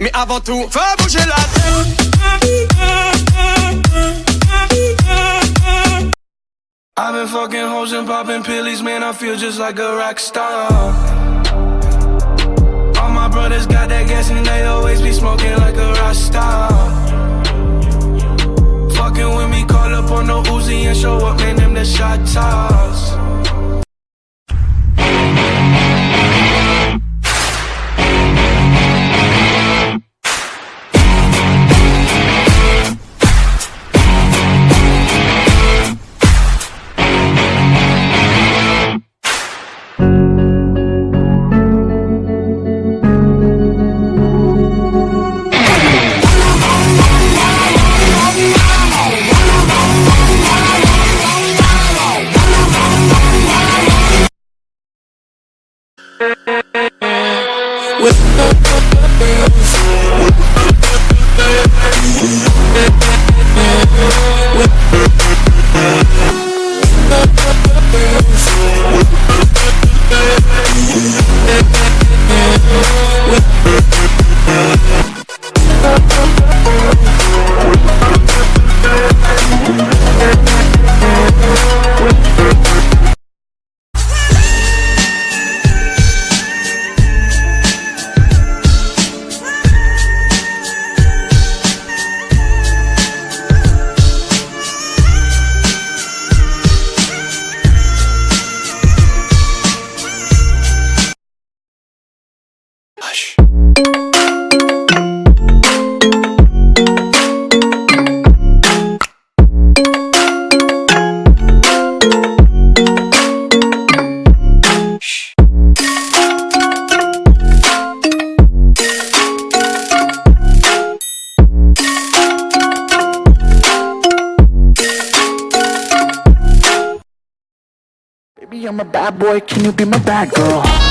Mais avant tout, fais bouger la tête. I've been fucking hoes and popping pillies, man, I feel just like a rock star. All my brothers got that gas and they always be smoking like a rock star. Fucking with me, call up on the Uzi and show up, man, them the shot toss. Baby, I'm a bad boy, can you be my bad girl?